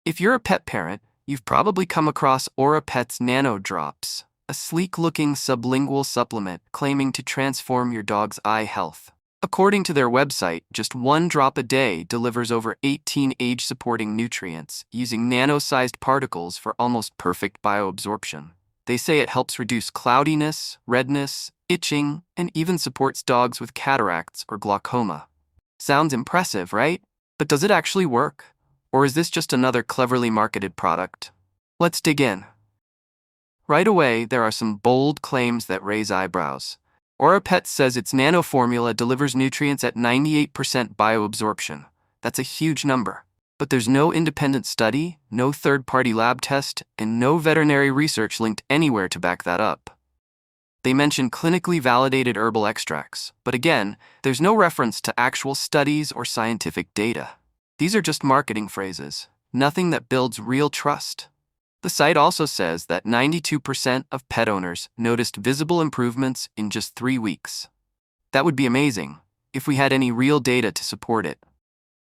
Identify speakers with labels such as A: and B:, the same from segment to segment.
A: If you're a pet parent, you've probably come across Aurapets nano-drops, a sleek-looking sublingual supplement claiming to transform your dog's eye health. According to their website, just one drop a day delivers over 18 age-supporting nutrients using nano-sized particles for almost perfect bioabsorption. They say it helps reduce cloudiness, redness, itching, and even supports dogs with cataracts or glaucoma. Sounds impressive, right? But does it actually work? Or is this just another cleverly marketed product? Let's dig in. Right away, there are some bold claims that raise eyebrows. Aurapets says its nano formula delivers nutrients at 98% bioabsorption. That's a huge number. But there's no independent study, no third-party lab test, and no veterinary research linked anywhere to back that up. They mention clinically validated herbal extracts, but again, there's no reference to actual studies or scientific data. These are just marketing phrases, nothing that builds real trust. The site also says that 92% of pet owners noticed visible improvements in just 3 weeks. That would be amazing if we had any real data to support it.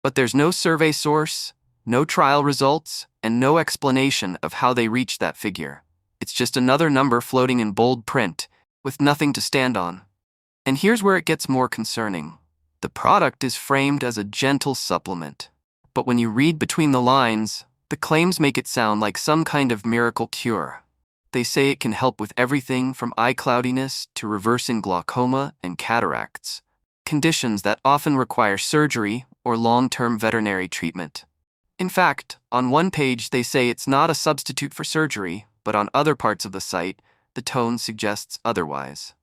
A: But there's no survey source, no trial results, and no explanation of how they reached that figure. It's just another number floating in bold print, with nothing to stand on. And here's where it gets more concerning. The product is framed as a gentle supplement. But when you read between the lines, the claims make it sound like some kind of miracle cure. They say it can help with everything from eye cloudiness to reversing glaucoma and cataracts, conditions that often require surgery or long-term veterinary treatment. In fact, on one page they say it's not a substitute for surgery, but on other parts of the site, the tone suggests otherwise.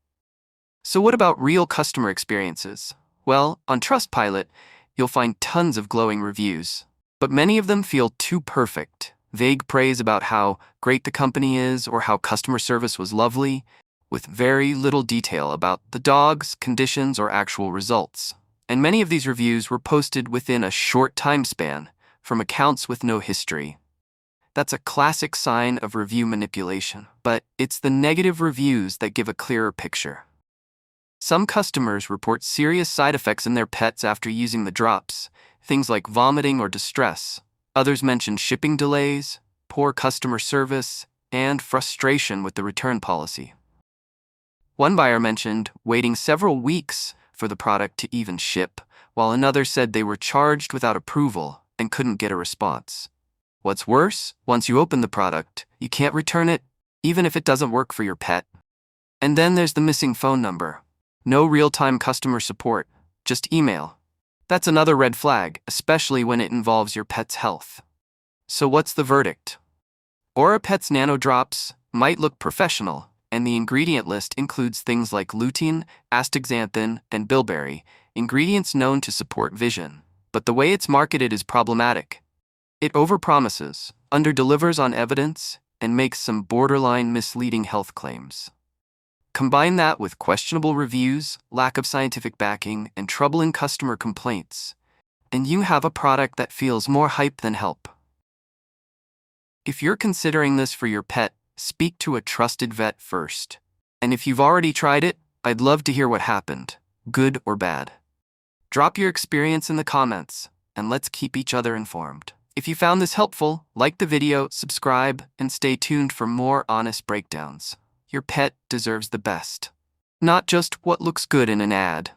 A: So what about real customer experiences? Well, on Trustpilot, you'll find tons of glowing reviews, but many of them feel too perfect. Vague praise about how great the company is or how customer service was lovely, with very little detail about the dogs, conditions, or actual results. And many of these reviews were posted within a short time span from accounts with no history. That's a classic sign of review manipulation, but it's the negative reviews that give a clearer picture. Some customers report serious side effects in their pets after using the drops, things like vomiting or distress. Others mention shipping delays, poor customer service, and frustration with the return policy. One buyer mentioned waiting several weeks for the product to even ship, while another said they were charged without approval and couldn't get a response. What's worse, once you open the product, you can't return it, even if it doesn't work for your pet. And then there's the missing phone number. No real-time customer support, just email. That's another red flag, especially when it involves your pet's health. So what's the verdict? Aurapets nano-drops might look professional, and the ingredient list includes things like lutein, astaxanthin, and bilberry, ingredients known to support vision. But the way it's marketed is problematic. It overpromises, underdelivers on evidence, and makes some borderline misleading health claims. Combine that with questionable reviews, lack of scientific backing, and troubling customer complaints, and you have a product that feels more hype than help. If you're considering this for your pet, speak to a trusted vet first. And if you've already tried it, I'd love to hear what happened, good or bad. Drop your experience in the comments, and let's keep each other informed. If you found this helpful, like the video, subscribe, and stay tuned for more honest breakdowns. Your pet deserves the best, not just what looks good in an ad.